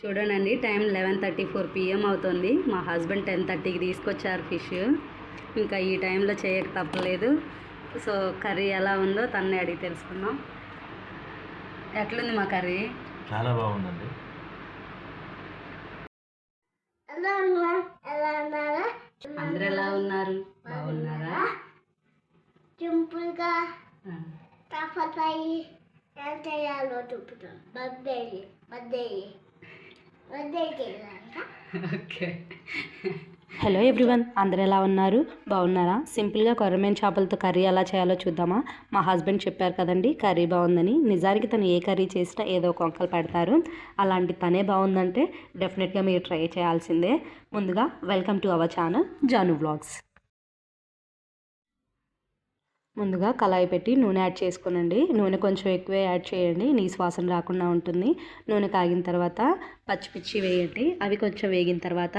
చూడండి, time 11:34 PM అవుతుంది. మా హస్బెండ్ 10:30కి తీసుకొచ్చారు ఫిష్. ఇంకా ఈ టైంలో చేయక తప్పలేదు. సో కర్రీ ఎలా ఉందో తన్నే అడిగి తెలుసుకుందాం. ఎట్లుంది మా కర్రీ? చాలా బాగుందండి. అందరు ఎలా ఉన్నారు? బాగున్నారా? సింపుల్గా ఎలా చేయాలో చూపుతాం. ఓకే. హలో ఎవ్రీవన్, అందరు ఎలా ఉన్నారు? బాగున్నారా? సింపుల్గా కొర్రమీన చేపలతో కర్రీ ఎలా చేయాలో చూద్దామా? మా హస్బెండ్ చెప్పారు కదండి కర్రీ బాగుందని. నిజానికి తను ఏ కర్రీ చేసినా ఏదో ఒక వంకలు పెడతారు. అలాంటి తనే బాగుందంటే డెఫినెట్గా మీరు ట్రై చేయాల్సిందే. ముందుగా welcome to our channel Janu vlogs. ముందుగా కళాయి పెట్టి నూనె యాడ్ చేసుకోనండి. నూనె కొంచెం ఎక్కువే యాడ్ చేయండి, నీసు వాసన రాకుండా ఉంటుంది. నూనె కాగిన తర్వాత పచ్చిమిర్చి వేయండి. అవి కొంచెం వేగిన తర్వాత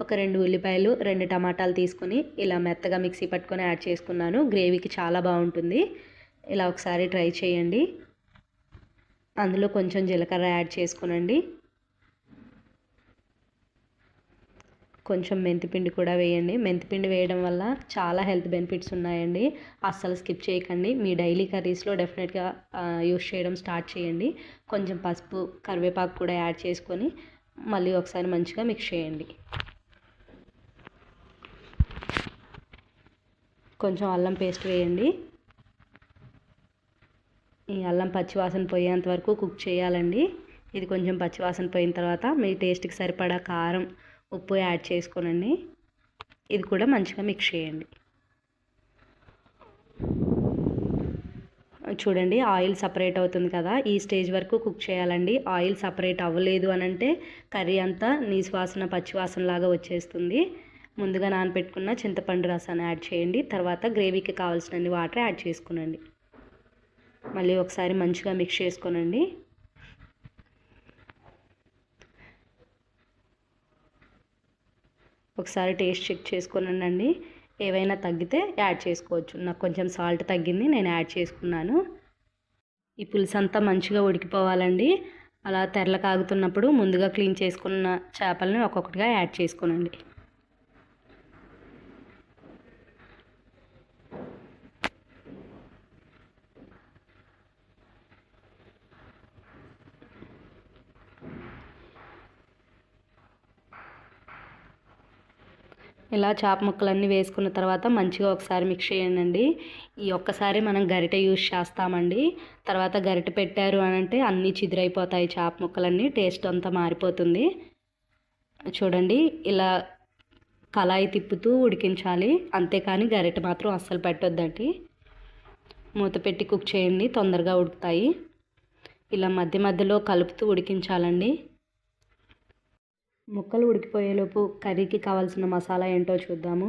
ఒక 2 ఉల్లిపాయలు 2 టమాటాలు తీసుకుని ఇలా మెత్తగా మిక్సీ పట్టుకొని యాడ్ చేసుకున్నాను. గ్రేవీకి చాలా బాగుంటుంది. ఇలా ఒకసారి ట్రై చేయండి. అందులో కొంచెం జీలకర్ర యాడ్ చేసుకోనండి. కొంచెం మెంతిపిండి కూడా వేయండి. మెంతిపిండి వేయడం వల్ల చాలా హెల్త్ బెనిఫిట్స్ ఉన్నాయండి. అస్సలు స్కిప్ చేయకండి. మీ డైలీ కర్రీస్లో డెఫినెట్గా యూస్ చేయడం స్టార్ట్ చేయండి. కొంచెం పసుపు, కరివేపాకు కూడా యాడ్ చేసుకొని మళ్ళీ ఒకసారి మంచిగా మిక్స్ చేయండి. కొంచెం అల్లం పేస్ట్ వేయండి. ఈ అల్లం పచ్చివాసన పోయేంత వరకు కుక్ చేయాలండి. ఇది కొంచెం పచ్చివాసన పోయిన తర్వాత మీ టేస్ట్కి సరిపడా కారం, ఉప్పు యాడ్ చేసుకోనండి. ఇది కూడా మంచిగా మిక్స్ చేయండి. చూడండి, ఆయిల్ సపరేట్ అవుతుంది కదా, ఈ స్టేజ్ వరకు కుక్ చేయాలండి. ఆయిల్ సపరేట్ అవ్వలేదు అని అంటే కర్రీ అంతా నీసు వాసన, పచ్చివాసన లాగా వచ్చేస్తుంది. ముందుగా నానబెట్టుకున్న చింతపండు రసాన్ని యాడ్ చేయండి. తర్వాత గ్రేవీకి కావాల్సినన్ని వాటర్ యాడ్ చేసుకునండి. మళ్ళీ ఒకసారి మంచిగా మిక్స్ చేసుకోనండి. ఒకసారి టేస్ట్ చెక్ చేసుకోనండి. ఏవైనా తగ్గితే యాడ్ చేసుకోవచ్చు. నాకు కొంచెం సాల్ట్ తగ్గింది, నేను యాడ్ చేసుకున్నాను. ఈ పులుసు అంతా మంచిగా ఉడికిపోవాలండి. అలా తెరల కాగుతున్నప్పుడు ముందుగా క్లీన్ చేసుకున్న చేపలని ఒక్కొక్కటిగా యాడ్ చేసుకోనండి. ఇలా చేప ముక్కలన్నీ వేసుకున్న తర్వాత మంచిగా ఒకసారి మిక్స్ చేయండి. ఈ ఒక్కసారి మనం గరిటె యూజ్ చేస్తామండి. తర్వాత గరిటె పెట్టారు అని అంటే అన్నీ చిదిరైపోతాయి చేప ముక్కలన్నీ, టేస్ట్ అంతా మారిపోతుంది. చూడండి, ఇలా కళాయి తిప్పుతూ ఉడికించాలి, అంతేకాని గరిటె మాత్రం అస్సలు పెట్టొద్దండి. మూత పెట్టి కుక్ చేయండి, తొందరగా ఉడుకుతాయి. ఇలా మధ్య మధ్యలో కలుపుతూ ఉడికించాలండి. ముక్కలు ఉడికిపోయేలోపు కర్రీకి కావాల్సిన మసాలా ఏంటో చూద్దాము.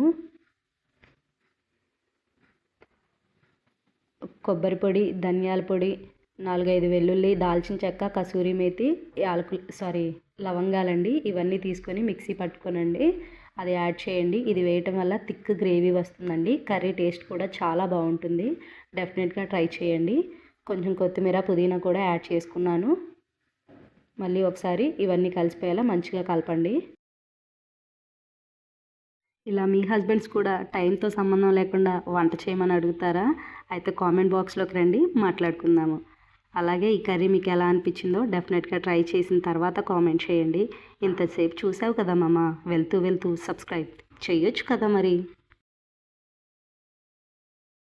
కొబ్బరి పొడి, ధనియాల పొడి, 4-5 వెల్లుల్లి, దాల్చిన చెక్క, కసూరి మేతి, లవంగాలండి. ఇవన్నీ తీసుకొని మిక్సీ పట్టుకోనండి. అది యాడ్ చేయండి. ఇది వేయటం వల్ల థిక్ గ్రేవీ వస్తుందండి. కర్రీ టేస్ట్ కూడా చాలా బాగుంటుంది. డెఫినెట్గా ట్రై చేయండి. కొంచెం కొత్తిమీర, పుదీనా కూడా యాడ్ చేసుకున్నాను. మళ్ళీ ఒకసారి ఇవన్నీ కలిసిపోయేలా మంచిగా కలపండి. ఇలా మీ హస్బెండ్స్ కూడా టైంతో సంబంధం లేకుండా వంట చేయమని అడుగుతారా? అయితే కామెంట్ బాక్స్లోకి రండి, మాట్లాడుకుందాము. అలాగే ఈ కర్రీ మీకు ఎలా అనిపించిందో డెఫినెట్గా ట్రై చేసిన తర్వాత కామెంట్ చేయండి. ఇంతసేపు చూసావు కదా మామ, వెళ్తూ వెళ్తూ సబ్స్క్రైబ్ చేయొచ్చు కదా మరి.